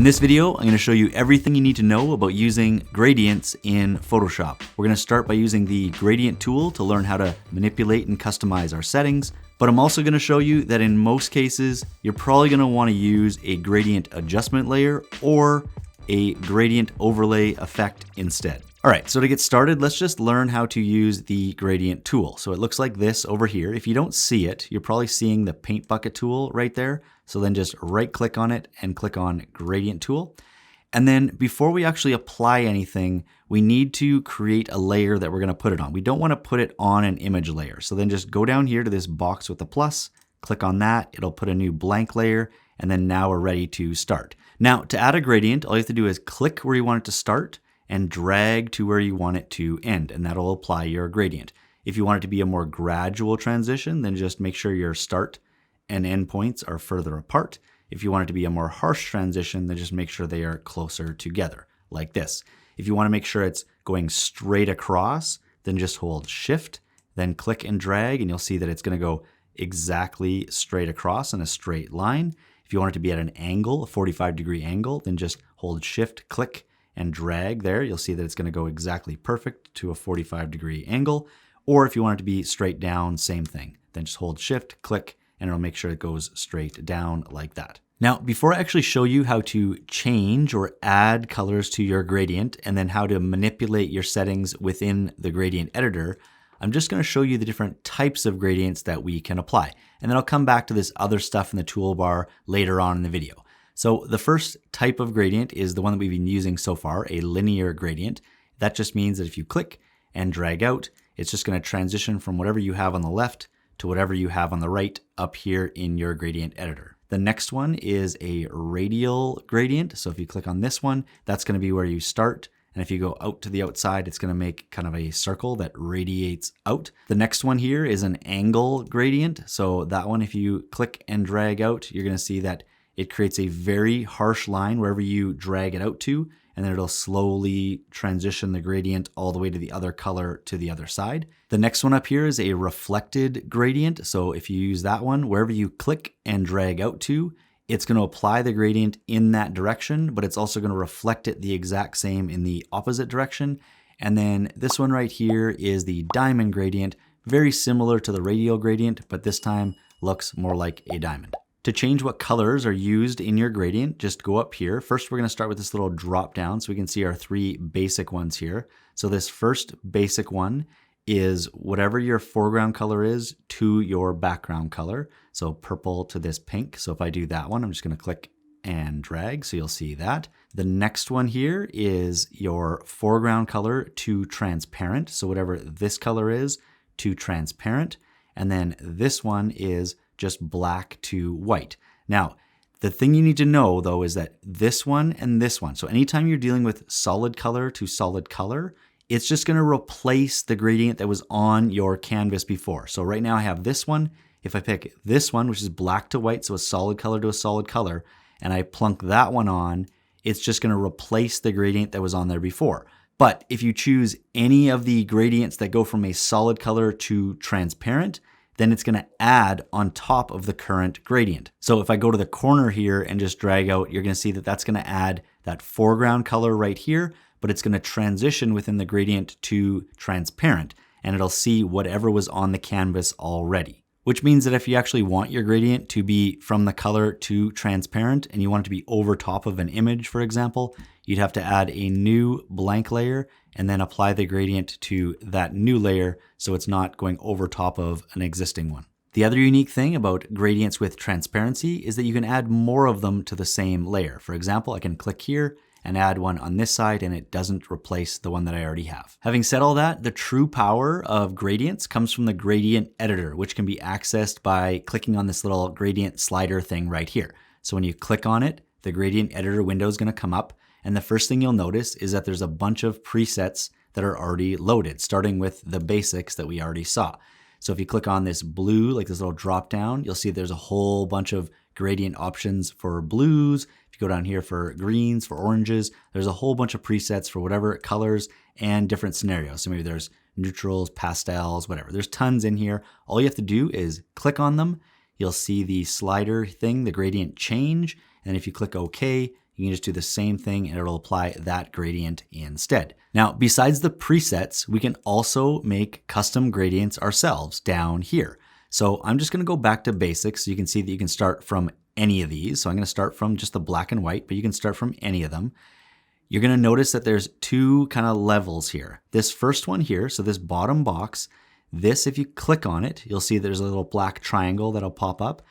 In this video, I'm going to show you everything you need to know about using gradients in Photoshop. We're going to start by using the gradient tool to learn how to manipulate and customize our settings, but I'm also going to show you that in most cases, you're probably going to want to use a gradient adjustment layer or a gradient overlay effect instead. All right, so to get started, let's just learn how to use the gradient tool. So it looks like this over here. If you don't see it, you're probably seeing the paint bucket tool right there. So then just right click on it and click on gradient tool. And then before we actually apply anything, we need to create a layer that we're gonna put it on. We don't wanna put it on an image layer. So then just go down here to this box with the plus, click on that, it'll put a new blank layer, and then now we're ready to start. Now to add a gradient, all you have to do is click where you want it to start and drag to where you want it to end, and that'll apply your gradient. If you want it to be a more gradual transition, then just make sure your start and end points are further apart. If you want it to be a more harsh transition, then just make sure they are closer together, like this. If you want to make sure it's going straight across, then just hold Shift, then click and drag, and you'll see that it's going to go exactly straight across in a straight line. If you want it to be at an angle, a 45-degree angle, then just hold Shift, click, and drag there. You'll see that it's going to go exactly perfect to a 45-degree angle. Or if you want it to be straight down, same thing. Then just hold Shift, click, and it'll make sure it goes straight down like that. Now, before I actually show you how to change or add colors to your gradient and then how to manipulate your settings within the gradient editor, I'm just going to show you the different types of gradients that we can apply. And then I'll come back to this other stuff in the toolbar later on in the video. So the first type of gradient is the one that we've been using so far, a linear gradient. That just means that if you click and drag out, it's just going to transition from whatever you have on the left to whatever you have on the right up here in your gradient editor. The next one is a radial gradient. So if you click on this one, that's going to be where you start. And if you go out to the outside, it's going to make kind of a circle that radiates out. The next one here is an angle gradient. So that one, if you click and drag out, you're going to see that it creates a very harsh line wherever you drag it out to, and then it'll slowly transition the gradient all the way to the other color to the other side. The next one up here is a reflected gradient. So if you use that one, wherever you click and drag out to, it's going to apply the gradient in that direction, but it's also going to reflect it the exact same in the opposite direction. And then this one right here is the diamond gradient, very similar to the radial gradient, but this time looks more like a diamond. To change what colors are used in your gradient, just go up here. First, we're going to start with this little drop down so we can see our three basic ones here. So this first basic one is whatever your foreground color is to your background color. So purple to this pink. So if I do that one, I'm just going to click and drag. So you'll see that. The next one here is your foreground color to transparent. So whatever this color is to transparent. And then this one is just black to white. Now, the thing you need to know though is that this one and this one, so anytime you're dealing with solid color to solid color, it's just going to replace the gradient that was on your canvas before. So right now I have this one. If I pick this one, which is black to white, so a solid color to a solid color, and I plunk that one on, it's just going to replace the gradient that was on there before. But if you choose any of the gradients that go from a solid color to transparent, then it's going to add on top of the current gradient. So if I go to the corner here and just drag out, you're going to see that that's going to add that foreground color right here, but it's going to transition within the gradient to transparent, and it'll see whatever was on the canvas already. Which means that if you actually want your gradient to be from the color to transparent and you want it to be over top of an image, for example, you'd have to add a new blank layer and then apply the gradient to that new layer so it's not going over top of an existing one. The other unique thing about gradients with transparency is that you can add more of them to the same layer. For example, I can click here and add one on this side and it doesn't replace the one that I already have. Having said all that, the true power of gradients comes from the gradient editor, which can be accessed by clicking on this little gradient slider thing right here. So when you click on it, the gradient editor window is going to come up. And the first thing you'll notice is that there's a bunch of presets that are already loaded, starting with the basics that we already saw. So if you click on this blue, like this little drop down, you'll see there's a whole bunch of gradient options for blues. If you go down here for greens, for oranges, there's a whole bunch of presets for whatever colors and different scenarios. So maybe there's neutrals, pastels, whatever. There's tons in here. All you have to do is click on them. You'll see the slider thing, the gradient change. And if you click OK, you can just do the same thing and it'll apply that gradient instead. Now, besides the presets, we can also make custom gradients ourselves down here. So I'm just going to go back to basics so you can see that you can start from any of these. So I'm going to start from just the black and white, but you can start from any of them. You're going to notice that there's two kind of levels here. This first one here, so this bottom box, this, if you click on it, you'll see there's a little black triangle that'll pop up.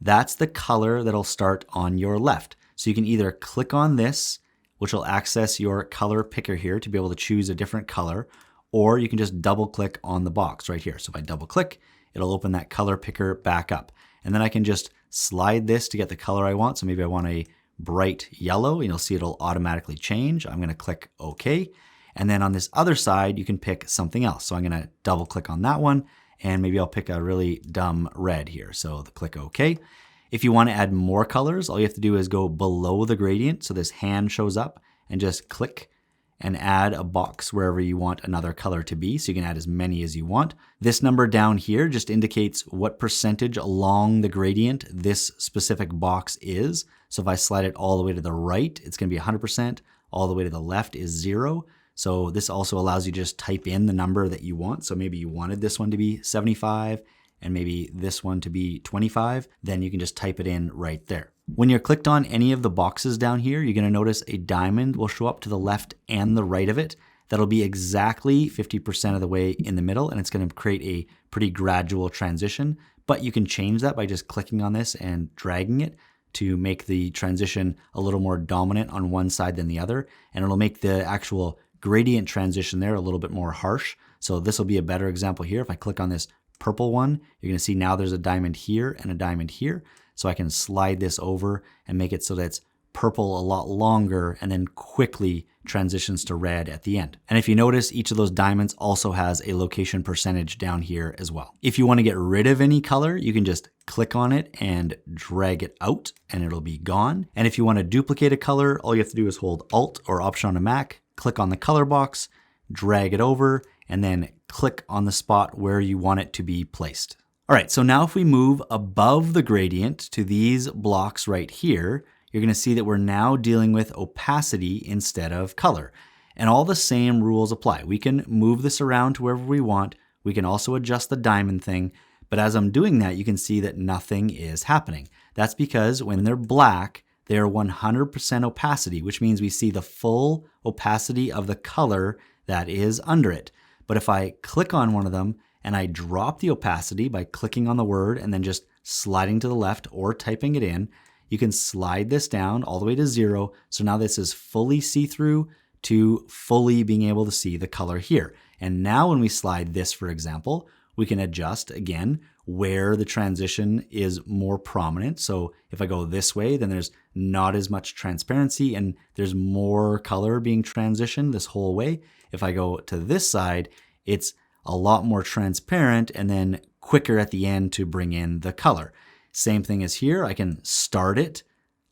That's the color that'll start on your left. So you can either click on this, which will access your color picker here to be able to choose a different color, or you can just double click on the box right here. So if I double click, it'll open that color picker back up. And then I can just slide this to get the color I want. So maybe I want a bright yellow, and you'll see it'll automatically change. I'm going to click OK. And then on this other side, you can pick something else. So I'm going to double click on that one, and maybe I'll pick a really dumb red here. So click OK. If you want to add more colors, all you have to do is go below the gradient. So this hand shows up, and just click and add a box wherever you want another color to be. So you can add as many as you want. This number down here just indicates what percentage along the gradient this specific box is. So if I slide it all the way to the right, it's going to be 100%. All the way to the left is 0. So this also allows you to just type in the number that you want. So maybe you wanted this one to be 75 and maybe this one to be 25. Then you can just type it in right there. When you're clicked on any of the boxes down here, you're going to notice a diamond will show up to the left and the right of it. That'll be exactly 50% of the way in the middle, and it's going to create a pretty gradual transition. But you can change that by just clicking on this and dragging it to make the transition a little more dominant on one side than the other. And it'll make the actual gradient transition there a little bit more harsh. So this will be a better example here. If I click on this purple one, you're going to see now there's a diamond here and a diamond here. So I can slide this over and make it so that it's purple a lot longer and then quickly transitions to red at the end. And if you notice, each of those diamonds also has a location percentage down here as well. If you want to get rid of any color, you can just click on it and drag it out and it'll be gone. And if you want to duplicate a color, all you have to do is hold Alt or Option on a Mac, click on the color box, drag it over, and then click on the spot where you want it to be placed. All right, so now if we move above the gradient to these blocks right here, you're going to see that we're now dealing with opacity instead of color. And all the same rules apply. We can move this around to wherever we want. We can also adjust the diamond thing. But as I'm doing that, you can see that nothing is happening. That's because when they're black, they're 100% opacity, which means we see the full opacity of the color that is under it. But if I click on one of them, and I drop the opacity by clicking on the word and then just sliding to the left or typing it in, you can slide this down all the way to 0. So now this is fully see-through to fully being able to see the color here. And now when we slide this, for example, we can adjust again where the transition is more prominent. So if I go this way, then there's not as much transparency and there's more color being transitioned this whole way. If I go to this side, it's a lot more transparent and then quicker at the end to bring in the color. Same thing as here. I can start it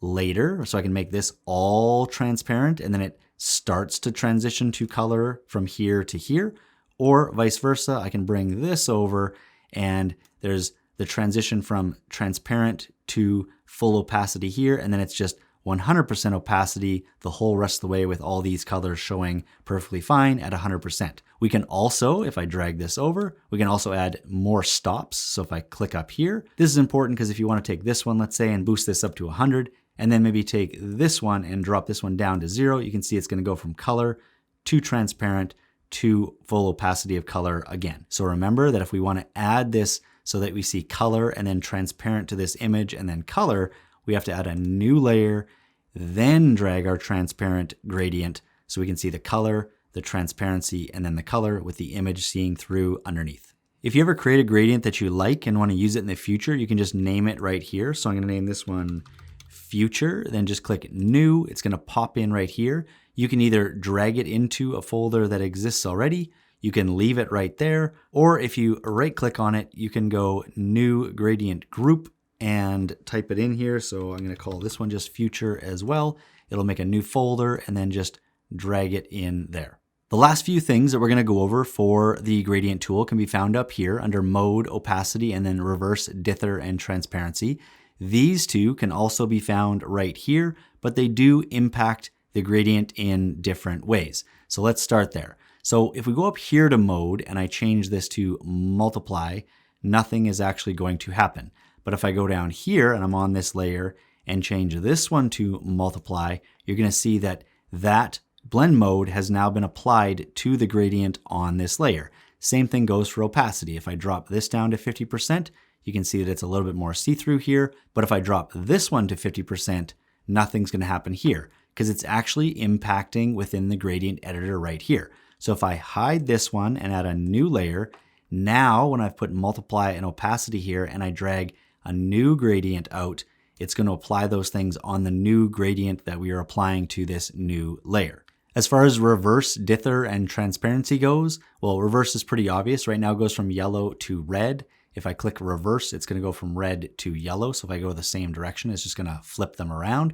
later. So I can make this all transparent and then it starts to transition to color from here to here, or vice versa. I can bring this over and there's the transition from transparent to full opacity here. And then it's just 100% opacity the whole rest of the way with all these colors showing perfectly fine at 100%. We can also, if I drag this over, we can also add more stops. So if I click up here, this is important because if you want to take this one, let's say, and boost this up to 100, and then maybe take this one and drop this one down to 0, you can see it's going to go from color to transparent to full opacity of color again. So remember that if we want to add this so that we see color and then transparent to this image and then color, we have to add a new layer, then drag our transparent gradient so we can see the color, the transparency, and then the color with the image seeing through underneath. If you ever create a gradient that you like and want to use it in the future, you can just name it right here. So I'm going to name this one Future, then just click New. It's going to pop in right here. You can either drag it into a folder that exists already, you can leave it right there, or if you right click on it, you can go New Gradient Group and type it in here. So I'm going to call this one just Future as well. It'll make a new folder and then just drag it in there. The last few things that we're going to go over for the gradient tool can be found up here under Mode, Opacity, and then Reverse Dither and Transparency. These two can also be found right here, but they do impact the gradient in different ways. So let's start there. So if we go up here to mode and I change this to multiply, nothing is actually going to happen. But if I go down here and I'm on this layer and change this one to multiply, you're going to see that that blend mode has now been applied to the gradient on this layer. Same thing goes for opacity. If I drop this down to 50%, you can see that it's a little bit more see-through here. But if I drop this one to 50%, nothing's going to happen here because it's actually impacting within the gradient editor right here. So if I hide this one and add a new layer, now when I've put multiply and opacity here and I drag a new gradient out, it's going to apply those things on the new gradient that we are applying to this new layer. As far as reverse, dither, and transparency goes, well, reverse is pretty obvious. Right now it goes from yellow to red. If I click reverse, it's going to go from red to yellow. So if I go the same direction, it's just going to flip them around.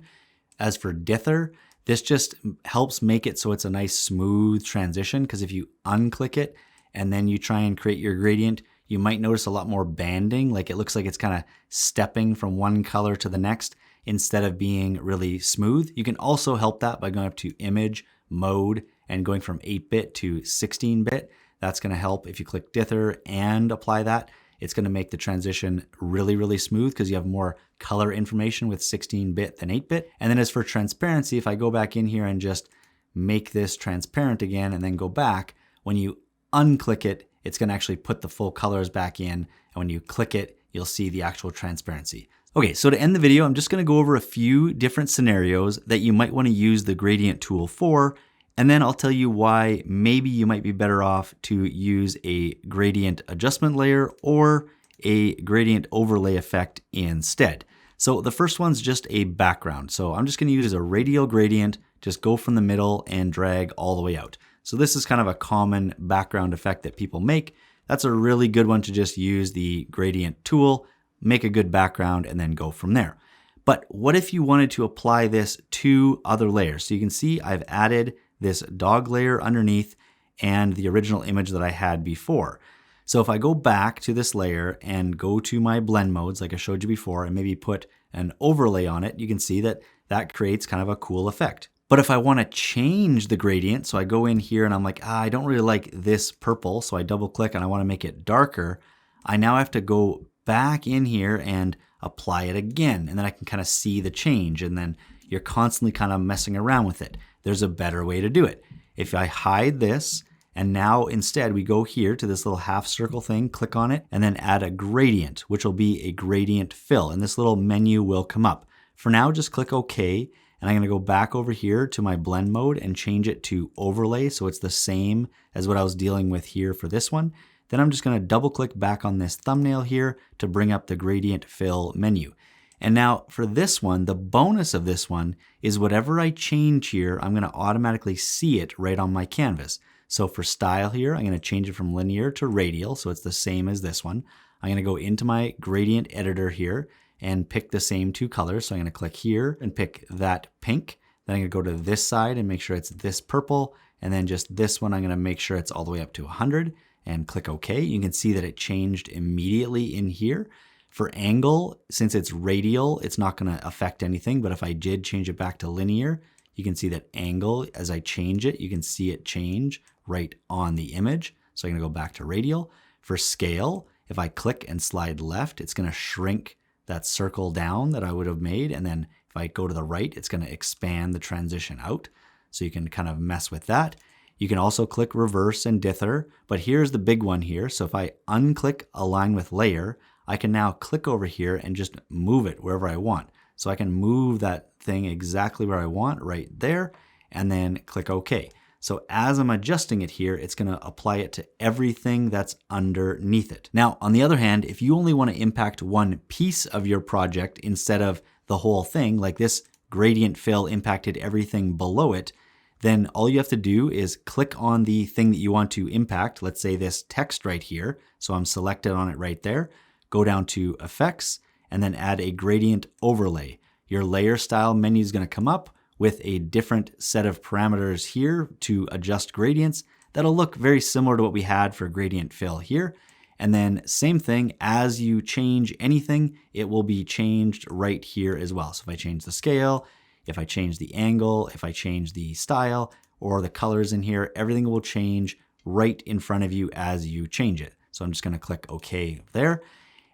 As for dither, this just helps make it so it's a nice smooth transition, because if you unclick it and then you try and create your gradient, you might notice a lot more banding. Like it looks like it's kind of stepping from one color to the next instead of being really smooth. You can also help that by going up to image, mode, and going from 8-bit to 16-bit. That's going to help if you click dither and apply that. It's going to make the transition really, really smooth because you have more color information with 16-bit than 8-bit. And then as for transparency, if I go back in here and just make this transparent again and then go back, when you unclick it, it's going to actually put the full colors back in. And when you click it, you'll see the actual transparency. Okay, so to end the video, I'm just going to go over a few different scenarios that you might want to use the gradient tool for. And then I'll tell you why maybe you might be better off to use a gradient adjustment layer or a gradient overlay effect instead. So the first one's just a background. So I'm just going to use a radial gradient, just go from the middle and drag all the way out. So this is kind of a common background effect that people make. That's a really good one to just use the gradient tool, make a good background, and then go from there. But what if you wanted to apply this to other layers? So you can see I've added this dog layer underneath and the original image that I had before. So if I go back to this layer and go to my blend modes like I showed you before and maybe put an overlay on it, you can see that that creates kind of a cool effect. But if I want to change the gradient, so I go in here and I'm like, I don't really like this purple, so I double click and I want to make it darker, I now have to go back in here and apply it again, and then I can kind of see the change, and then you're constantly kind of messing around with it. There's a better way to do it. If I hide this, and now instead we go here to this little half circle thing, click on it, and then add a gradient, which will be a gradient fill, and this little menu will come up. For now, just click OK, and I'm going to go back over here to my blend mode and change it to overlay, so it's the same as what I was dealing with here for this one. Then I'm just going to double click back on this thumbnail here to bring up the gradient fill menu. And now for this one, the bonus of this one is whatever I change here, I'm going to automatically see it right on my canvas. So for style here, I'm going to change it from linear to radial, so it's the same as this one. I'm going to go into my gradient editor here and pick the same two colors. So I'm going to click here and pick that pink. Then I'm going to go to this side and make sure it's this purple. And then just this one, I'm going to make sure it's all the way up to 100 and click OK. You can see that it changed immediately in here. For angle, since it's radial, it's not going to affect anything. But if I did change it back to linear, you can see that angle, as I change it, you can see it change right on the image. So I'm going to go back to radial. For scale, if I click and slide left, it's going to shrink that circle down that I would have made. And then if I go to the right, it's going to expand the transition out. So you can kind of mess with that. You can also click reverse and dither, but here's the big one here. So if I unclick align with layer, I can now click over here and just move it wherever I want. So I can move that thing exactly where I want right there and then click OK. So as I'm adjusting it here, it's going to apply it to everything that's underneath it. Now, on the other hand, if you only want to impact one piece of your project instead of the whole thing, like this gradient fill impacted everything below it, then all you have to do is click on the thing that you want to impact. Let's say this text right here. So I'm selected on it right there. Go down to effects and then add a gradient overlay. Your layer style menu is going to come up with a different set of parameters here to adjust gradients. That'll look very similar to what we had for gradient fill here. And then same thing, as you change anything, it will be changed right here as well. So if I change the scale, if I change the angle, if I change the style or the colors in here, everything will change right in front of you as you change it. So I'm just going to click OK there.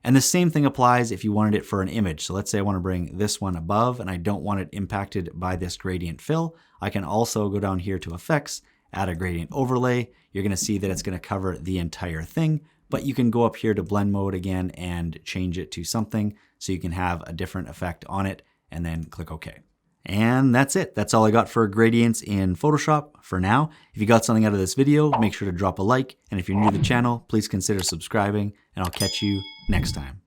And the same thing applies if you wanted it for an image. So let's say I want to bring this one above and I don't want it impacted by this gradient fill. I can also go down here to Effects, add a gradient overlay. You're going to see that it's going to cover the entire thing, but you can go up here to blend mode again and change it to something so you can have a different effect on it, and then click OK. And that's it. That's all I got for gradients in Photoshop for now. If you got something out of this video, make sure to drop a like. And if you're new to the channel, please consider subscribing, and I'll catch you next time.